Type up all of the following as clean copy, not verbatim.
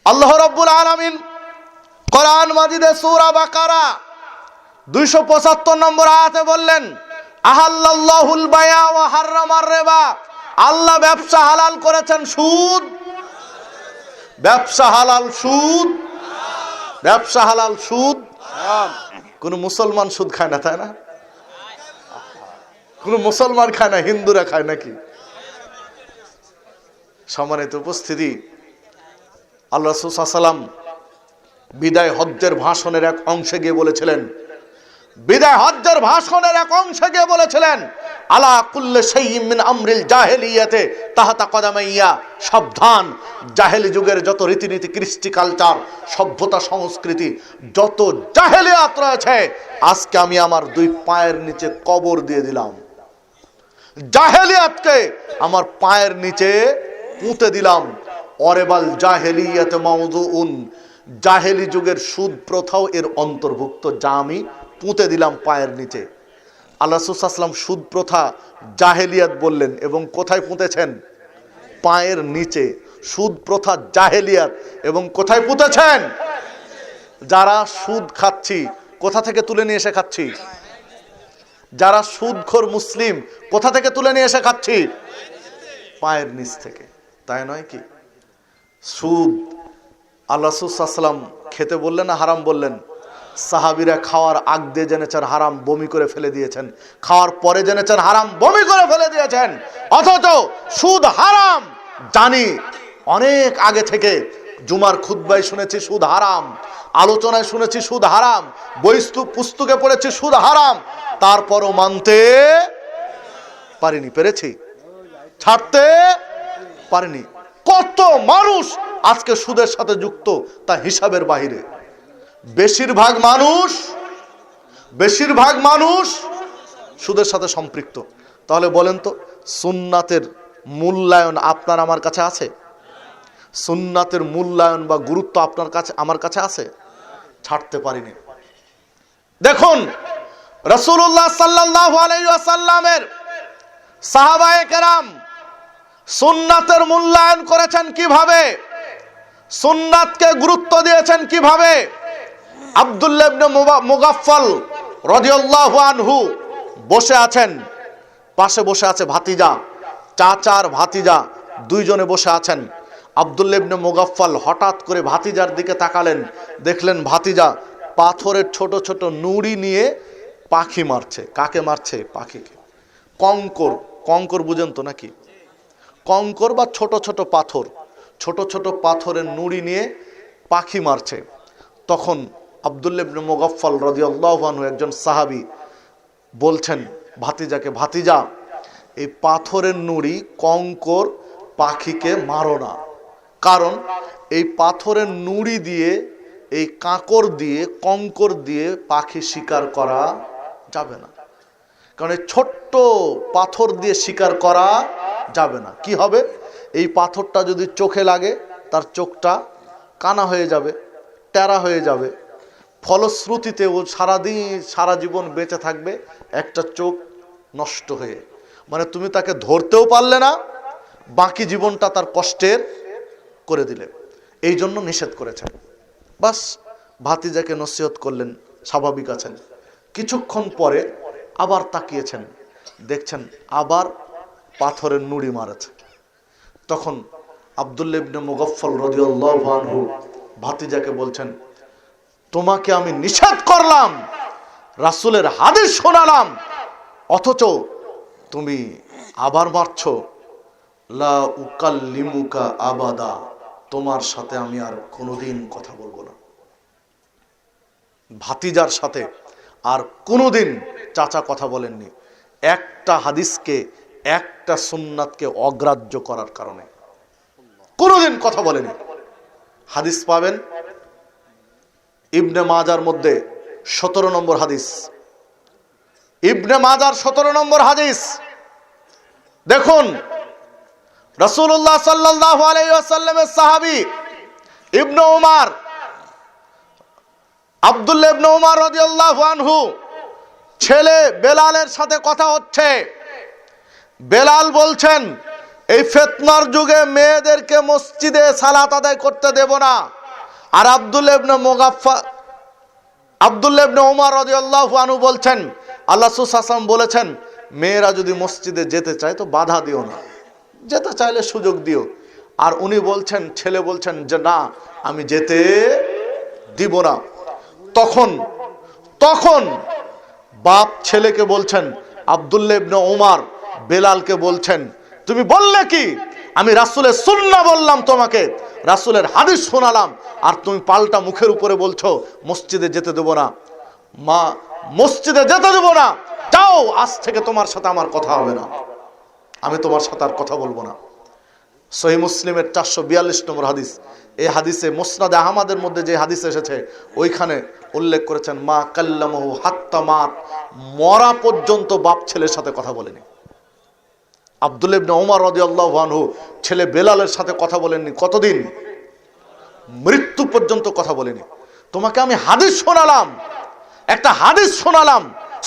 আল্লাহ রাব্বুল আলামিন কোরআন মাজিদে সূরা বাকারা 275 নম্বর আয়াতে বললেন, আহাল্লাল্লাহুল বায়া ওয়া হাররামার রিবা। আল্লাহ ব্যবসা হালাল করেছেন, সুদ ব্যবসা হালাল, সুদ ব্যবসা হালাল, সুদ। কোন মুসলমান সুদ খায় না, তাই না? কোন মুসলমান খায় না, হিন্দুরা খায় নাকি? সম্মানিত উপস্থিতি, আল্লাহ রাসূল সাল্লাল্লাহু আলাইহি ওয়াসাল্লাম বিদায় হজ্জের ভাষণের এক অংশে গিয়ে বলেছিলেন, বিদায় হজ্জের ভাষণের এক অংশে গিয়ে বলেছিলেন, আলা কুল্লি শাইইন মিন আমরিল জাহেলিয়াতে তাহতা কদামাইয়া। সাবধান, জাহেলি যুগের যত রীতিনীতি, কৃষ্টি, কালচার, সভ্যতা, সংস্কৃতি, যত জাহেলিয়াত রয়েছে, আজকে আমি আমার দুই পায়ের নিচে কবর দিয়ে দিলাম। জাহেলিয়াতকে আমার পায়ের নিচে পুঁতে দিলাম। অরেবাল জাহেলিয়াতে মাউযুউন, জাহেলি যুগের সুদ প্রথাও এর অন্তর্ভুক্ত, যা আমি পুঁতে দিলাম পায়ের নিচে। আল্লাহ রাসূল সাল্লাল্লাহু আলাইহি ওয়াসাল্লাম সুদ প্রথা জাহেলিয়াত বললেন, এবং কোথায় পুঁতেছেন? পায়ের নিচে। সুদ প্রথা জাহেলিয়াত, এবং কোথায় পুঁতেছেন? যারা সুদ খাচ্ছি, কোথা থেকে তুলে নিয়ে এসে খাচ্ছি? যারা সুদখোর মুসলিম, কোথা থেকে তুলে নিয়ে এসে খাচ্ছি? পায়ের নিচ থেকে, তাই নয় কি? সুদ আল্লাহ রাসূল সাল্লাল্লাহু আলাইহি ওয়াসাল্লাম খেতে বললেন না হারাম বললেন? সাহাবীরা খাওয়ার আগ দিয়ে জেনেছেন হারাম, বমি করে ফেলে দিয়েছেন। খাওয়ার পরে জেনেছেন হারাম, বমি করে ফেলে দিয়েছেন। অথচ সুদ হারাম জানি অনেক আগে থেকে। জুমার খুতবায় শুনেছি সুদ হারাম, আলোচনায় শুনেছি সুদ হারাম, বই পুস্তকে পড়েছি সুদ হারাম, তারপরও মানতে পারিনি, পেরেছি ছাড়তে পারিনি। কত মানুষ আজকে সুদের সাথে যুক্ত, তা হিসাবের বাইরে। বেশিরভাগ মানুষ সুদের সাথে সম্পৃক্ত। তাহলে বলেন তো, সুন্নাতের মূল্যায়ন আপনার আমার কাছে আছে? সুন্নাতের মূল্যায়ন বা গুরুত্ব আপনার কাছে আমার কাছে আছে? ছাড়তে পারিনি। দেখুন, রাসূলুল্লাহ সাল্লাল্লাহু আলাইহি ওয়াসাল্লামের সাহাবায়ে কেরাম সুন্নাতের মূল্যায়ন করেছেন কিভাবে, সুন্নাতকে গুরুত্ব দিয়েছেন কিভাবে। আব্দুল্লাহ ইবনে মুগাফফাল রাদিয়াল্লাহু আনহু বসে আছেন, পাশে বসে আছে ভাতিজা, চাচার ভাতিজা দুইজনে বসে আছেন। আব্দুল্লাহ ইবনে মুগাফফাল হঠাৎ করে ভাতিজার দিকে তাকালেন, দেখলেন ভাতিজা পাথরের ছোট ছোট নুড়ি নিয়ে পাখি মারছে। কাকে মারছে? পাখিকে। কঙ্কর, কঙ্কর বুঝেন তো নাকি? কঙ্কর বা ছোট ছোট পাথর, ছোট ছোট পাথরের নুড়ি নিয়ে পাখি মারছে। তখন আব্দুল্লাহ ইবনে মুগাফফাল রাদিয়াল্লাহু আনহু, একজন সাহাবী, বলছেন ভাতিজাকে, ভাতিজা এই পাথরের নুড়ি, কঙ্কর, পাখিকে মারো না, কারণ এই পাথরের নুড়ি দিয়ে, এই কাঁকর দিয়ে, কঙ্কর দিয়ে পাখি শিকার করা যাবে না। কারণ এই ছোট্ট পাথর দিয়ে শিকার করা যাবে না। কি হবে? এই পাথরটা যদি চোখে লাগে, তার চোখটা কানা হয়ে যাবে, টেরা হয়ে যাবে। ফলশ্রুতিতে ও সারা জীবন বেঁচে থাকবে একটা চোখ নষ্ট হয়ে। মানে তুমি তাকে ধরতেও পারলে না, বাকি জীবনটা তার কষ্টের করে দিলে। এই জন্য নিষেধ করেছেন। বাস ভাতিজাকে নসিহত করলেন, স্বাভাবিক আছেন। কিছুক্ষণ পরে আবার তাকিয়েছেন, দেখছেন আবার পাথরের নুড়ি মারেছে। তখন আব্দুল্লাহ ইবনে মুগাফফাল রাদিয়াল্লাহু আনহু ভাতিজাকে বলছেন, তোমাকে আমি নিষেধ করলাম, রাসূলের হাদিস শোনালাম, অথচ তুমি আবার মারছো। লা উকাল্লিমুকা আবাদা, তোমার সাথে আমি আর কোনোদিন কথা বলবো না। ভাতিজার সাথে আর কোনোদিন চাচা কথা বলেননি, একটা হাদিসকে, একটা সুন্নাতকে অগ্রাহ্য করার কারণে কোনোদিন কথা বলেনি। হাদিস পাবেন ইবনে মাজার মধ্যে 17 নম্বর হাদিস, ইবনে মাজার 17 নম্বর হাদিস। দেখুন, রাসূলুল্লাহ সাল্লাল্লাহু আলাইহি ওয়াসাল্লামের সাহাবী ইবনে উমর, আব্দুল্লাহ ইবনে উমর রাদিয়াল্লাহু আনহু, ছেলে বেলালের সাথে কথা হচ্ছে। বেলাল বলছেন, এই ফিতনার যুগে মেয়েদেরকে মসজিদে সালাত আদায় করতে দেব না। আর আব্দুল্লাহ ইবনে ওমর রাদিয়াল্লাহু আনহু বলছেন, আল্লাহ রাসূল সাল্লাল্লাহু আলাইহি ওয়াসাল্লাম বলেছেন, মেয়েরা যদি মসজিদে যেতে চায় তো বাধা দিও না, যেতে চাইলে সুযোগ দিও। আর উনি বলছেন, ছেলে বলছেন যে না, আমি যেতে দিব না। তখন বাপ ছেলেকে বলছেন, আব্দুল্লাহ ইবনে ওমর বেলালকে বলছেন, তুমি বললে কি? আমি রাসূলের সুন্নাহ বললাম, তোমাকে রাসূলের হাদিস শোনালাম, আর তুমি পাল্টা মুখের উপরে বলছো মসজিদে যেতে দেব না। মা, মসজিদে যেতে দেব না, যাও, আজ থেকে তোমার সাথে আমার কথা হবে না, আমি তোমার সাথে আর কথা বলবো না। সহিহ মুসলিমের 442 নম্বর হাদিস। এই হাদিসে মুসনাদে আহমদের মধ্যে যে হাদিস এসেছে ওইখানে উল্লেখ করেছেন, মা কাল্লামাহু হাত্তা মাত, মরা পর্যন্ত বাপ ছেলের সাথে কথা বলেনি। আব্দুল্লাহ ইবনে ওমর রাদিয়াল্লাহু আনহু ছেলে বেলালের সাথে কথা বলেননি কতদিন? মৃত্যু পর্যন্ত কথা বলেনি। তোমাকে আমি হাদিস শোনালাম, একটা হাদিস শোনালাম,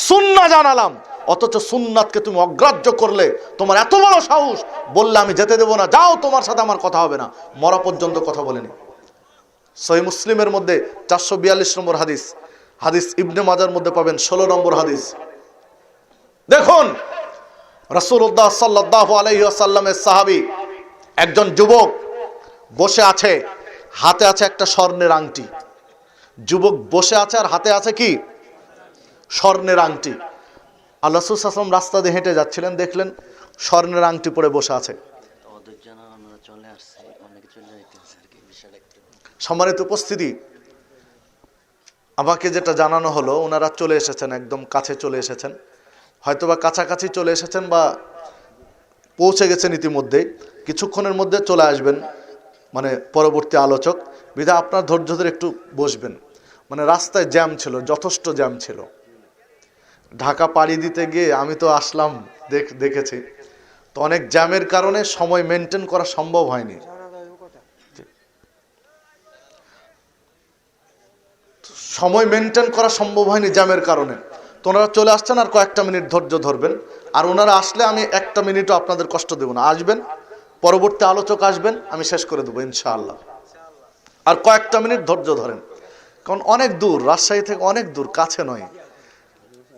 সুন্নাহ জানালাম, অথচ সুন্নাতকে তুমি অগ্রাহ্য করলে, তোমার এত বড় সাহস, বললে আমি যেতে দেব না, যাও, তোমার সাথে আমার কথা হবে না, মরা পর্যন্ত কথা বলেনি। সহিহ মুসলিমের মধ্যে 442 নম্বর হাদিস, হাদিস ইবনে মাজার মধ্যে পাবেন 16 নম্বর হাদিস। দেখুন, রাসূলুল্লাহ সাল্লাল্লাহু আলাইহি ওয়াসাল্লামের সাহাবী একজন যুবক বসে আছে, হাতে আছে একটা স্বর্ণের আংটি। যুবক বসে আছে আর হাতে আছে কি? স্বর্ণের আংটি। আল্লাহ রাসূল সাল্লাল্লাহু আলাইহি ওয়াসাল্লাম রাস্তা দিয়ে হেঁটে যাচ্ছিলেন, দেখলেন স্বর্ণের আংটি পরে বসে আছে। সম্মানিত উপস্থিতি, আমাকে যেটা জানানো হলো, ওনারা চলে এসেছেন, একদম কাছে চলে এসেছেন, হয়তোবা কাছাকাছি চলে এসেছেন বা পৌঁছে গেছেন ইতিমধ্যেই, কিছুক্ষণের মধ্যে চলে আসবেন মানে পরবর্তী আলোচক। বিধায় আপনার ধৈর্য ধরে একটু বসবেন। মানে রাস্তায় জ্যাম ছিল, যথেষ্ট জ্যাম ছিল। ঢাকা পাড়ি দিতে গিয়ে আমি তো আসলাম, দেখেছি তো অনেক জ্যামের কারণে সময় মেনটেন করা সম্ভব হয়নি। সময় মেনটেন করা সম্ভব হয়নি জ্যামের কারণে। তো ওনারা চলে আসছেন, আর কয়েকটা মিনিট ধৈর্য ধরবেন। আর ওনারা আসলে আমি একটা মিনিটও আপনাদের কষ্ট দেব না, আসবেন, পরবর্তী আলোচক আসবেন, আমি শেষ করে দেবো ইনশাআল্লাহ। আর কয়েকটা মিনিট ধৈর্য ধরেন, কারণ অনেক দূর, রাজশাহী থেকে অনেক দূর, কাছে নয়।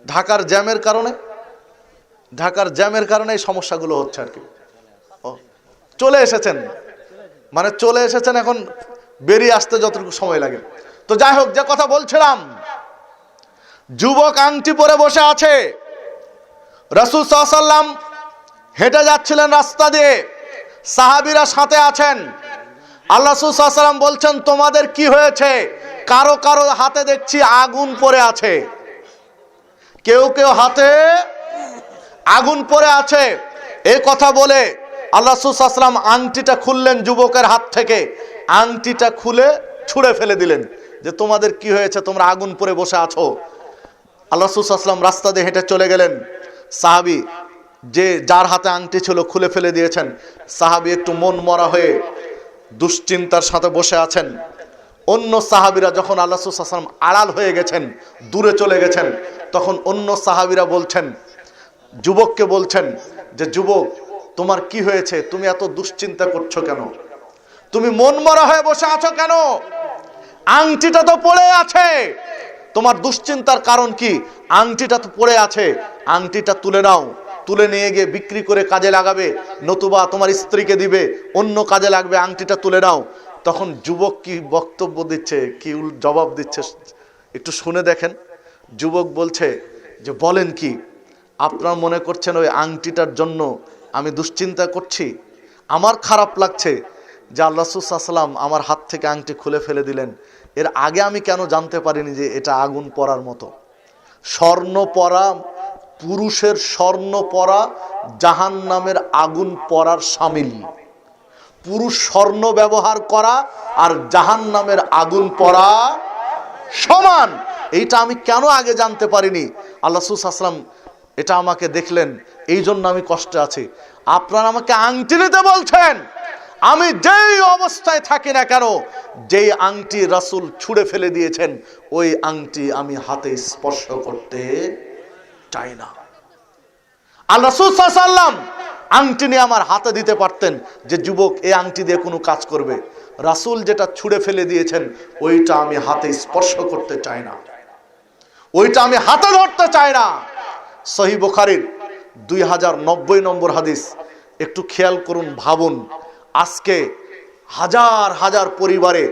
ঢাকার জ্যামের কারণে এই সমস্যাগুলো হচ্ছে আর কি। চলে এসেছেন, মানে চলে এসেছেন, এখন বেরিয়ে আসতে যতটুকু সময় লাগে। তো যাই হোক, যে কথা বলছিলাম, যুবক আংটি পরে বসে আছে। রাসূল সাল্লাল্লাহু আলাইহি ওয়াসাল্লাম হেঁটে যাচ্ছিলেন রাস্তা দিয়ে, সাহাবীরা সাথে আছেন। আল্লাহ রাসূল সাল্লাল্লাহু আলাইহি ওয়াসাল্লাম বলছেন, তোমাদের কি হয়েছে? কারো কারো হাতে দেখছি আগুন পড়ে আছে, কেউ কেউ হাতে আগুন পড়ে আছে। এই কথা বলে আল্লাহ রাসূল সাল্লাল্লাহু আলাইহি ওয়াসাল্লাম আংটিটা খুললেন যুবকের হাত থেকে, আংটিটা খুলে ছুঁড়ে ফেলে দিলেন, যে তোমাদের কি হয়েছে, তোমরা আগুন পড়ে বসে আছো। আল্লাহ রাসূল সাল্লাল্লাহু আলাইহি ওয়াসাল্লাম রাস্তা দিয়ে হেঁটে চলে গেলেন। সাহাবী, যে যার হাতে আংটি ছিল, খুলে ফেলে দিয়েছেন। সাহাবী একটু মন মরা হয়ে দুশ্চিন্তার সাথে বসে আছেন। অন্য সাহাবীরা যখন আল্লাহ রাসূল সাল্লাল্লাহু আলাইহি ওয়াসাল্লাম আড়াল হয়ে গেছেন, দূরে চলে গেছেন, তখন অন্য সাহাবীরা বলছেন, যুবককে বলছেন যে, যুবক, তোমার কি হয়েছে? তুমি এত দুশ্চিন্তা করছো কেন? তুমি মন মরা হয়ে বসে আছো কেন? আংটিটা তো পড়ে আছে, তোমার দুশ্চিন্তার কারণ কি? আংটিটা তো পড়ে আছে, আংটিটা তুলে নাও, তুলে নিয়ে গিয়ে বিক্রি করে কাজে লাগাবে, নতুবা তোমার স্ত্রীকে দিবে, অন্য কাজে লাগবে, আংটিটা তুলে নাও। তখন যুবক কি বক্তব্য দিচ্ছে, কি জবাব দিচ্ছে, একটু শুনে দেখেন। যুবক বলছে যে, বলেন কি, আপনারা মনে করছেন ওই আংটিটার জন্য আমি দুশ্চিন্তা করছি? আমার খারাপ লাগছে যে আল্লাহ রাসূল সাল্লাল্লাহু আলাইহি ওয়াসাল্লাম আমার হাত থেকে আংটি খুলে ফেলে দিলেন। এর আগে আমি কেন জানতে পারিনি যে এটা আগুন পরার মতো? স্বর্ণ পরা, পুরুষের স্বর্ণ পরা জাহান্নামের আগুন পরার শামিল। পুরুষ স্বর্ণ ব্যবহার করা আর জাহান্নামের আগুন পরা সমান। এইটা আমি কেন আগে জানতে পারিনি? আল্লাহ রাসূল সাল্লাল্লাহু আলাইহি ওয়াসাল্লাম এটা আমাকে দেখলেন, এই জন্য আমি কষ্টে আছি। আপনারা আমাকে আংটি নিতে বলছেন, আমি যেই অবস্থায় থাকি না কেন, যেই আংটি রাসূল ছুঁড়ে ফেলে দিয়েছেন, ওই আংটি আমি হাতে স্পর্শ করতে চাই না। আল্লাহ রাসূল সাল্লাল্লাহু আলাইহি ওয়াসাল্লাম আংটি নিয়ে আমার হাতে দিতে পারতেন যে যুবক এই আংটি দিয়ে কোনো কাজ করবে। রাসূল যেটা ছুঁড়ে ফেলে দিয়েছেন ওইটা আমি হাতে স্পর্শ করতে চাই না, ওইটা আমি হাতে ধরতে চাই না। সহিহ বুখারীর 2090 নম্বর হাদিস। একটু খেয়াল করুন, ভাবুন, আজকে হাজার হাজার পরিবারে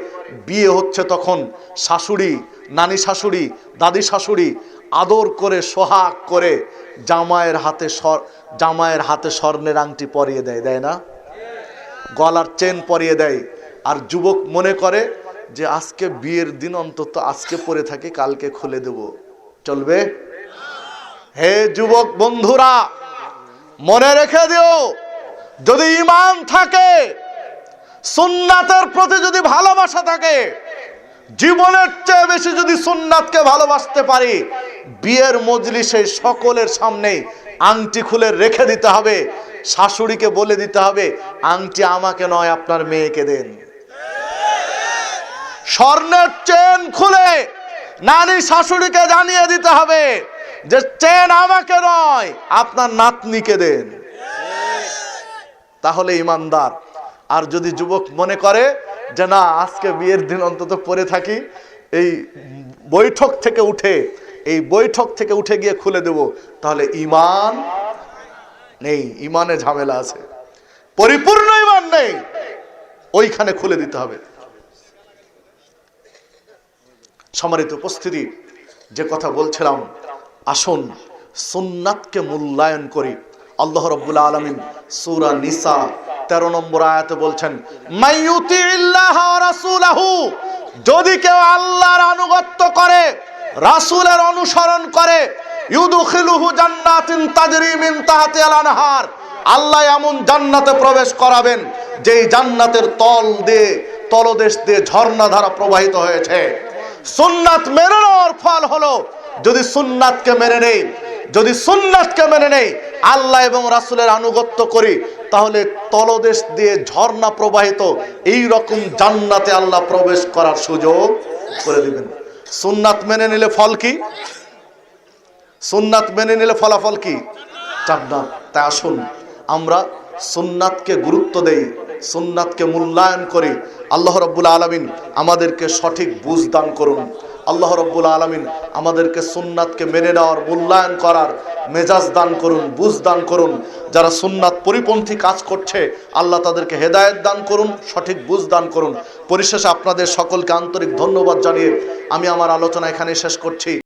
বিয়ে হচ্ছে, তখন শাশুড়ি, নানি শাশুড়ি, দাদি শাশুড়ি আদর করে সোহাগ করে জামাইয়ের হাতে স্বর্ণের আংটি পরিয়ে দেয়, দেয় না? গলার চেন পরিয়ে দেয়। আর যুবক মনে করে যে আজকে বিয়ের দিন, অন্তত আজকে পরে থাকি, কালকে খুলে দেব। চলবে? হে যুবক বন্ধুরা, মনে রেখে দিও, যদি ঈমান থাকে, সুন্নাতের প্রতি যদি ভালোবাসা থাকে, জীবনের চেয়ে বেশি যদি সুন্নাতকে ভালোবাসতে পারি, বিয়ের মজলিসে সকলের সামনে আংটি খুলে রেখে দিতে হবে। শাশুড়িকে বলে দিতে হবে আংটি আমাকে নয় আপনার মেয়েকে দেন। স্বর্ণের চেন খুলে নানি শাশুড়িকে জানিয়ে দিতে হবে যে চেন আমাকে নয় আপনার নাতনিকে দেন। তাহলে ইমানদার। আর যদি যুবক মনে করে যে না, আজকে বিয়ের দিন অন্তত পরে থাকি, এই বৈঠক থেকে উঠে গিয়ে খুলে দেব, তাহলে ঈমান নেই, ঈমানে ঝামেলা আছে, পরিপূর্ণ ঈমান নেই, ওইখানে খুলে দিতে হবে। সম্মানিত উপস্থিতি, যে কথা বলছিলাম, আসুন সুন্নাতকে মূল্যায়ন করি। আল্লাহ রাব্বুল আলামিন সূরা নিসা 13 নম্বর আয়াতে বলছেন, মাইয়ুতিল্লাহ ওয়া রাসূলাহু, যদি কেউ আল্লাহর আনুগত্য করে, রাসূলের অনুসরণ করে, ইউদখিলুহু জান্নাতিন তাজরি মিন তাহতিহাল আনহার, আল্লাহ এমন জান্নাতে প্রবেশ করাবেন যেই জান্নাতের তলদেশ দিয়ে ঝর্ণাধারা প্রবাহিত হয়েছে। সুন্নাত মেনে নেওয়ার ফল হলো, যদি সুন্নাতকে মেনে নেই, আল্লাহ এবং রাসূলের আনুগত্য করি, তাহলে তলদেশ দিয়ে ঝর্ণা প্রবাহিত এই রকম জান্নাতে আল্লাহ প্রবেশ করার সুযোগ করে দিবেন। সুন্নাত মেনে নিলে ফল কি? সুন্নাত মেনে নিলে ফলাফল কি? জান্নাত। তাই আসুন আমরা সুন্নাতকে গুরুত্ব দেই, সুন্নাতকে মূল্যায়ন করি। আল্লাহ রাব্বুল আলামিন আমাদেরকে সঠিক বুঝ দান করুন। আল্লাহ রাব্বুল আলামিন আমাদেরকে সুন্নাতকে মেনে নেওয়ার, মূল্যায়ন করার মেজাজ দান করুন, বুঝ দান করুন। যারা সুন্নাত পরিপন্থী কাজ করছে, আল্লাহ তাদেরকে হেদায়েত দান করুন, সঠিক বুঝ দান করুন। পরিশেষে আপনাদের সকলকে আন্তরিক ধন্যবাদ জানিয়ে আমি আমার আলোচনা এখানে শেষ করছি।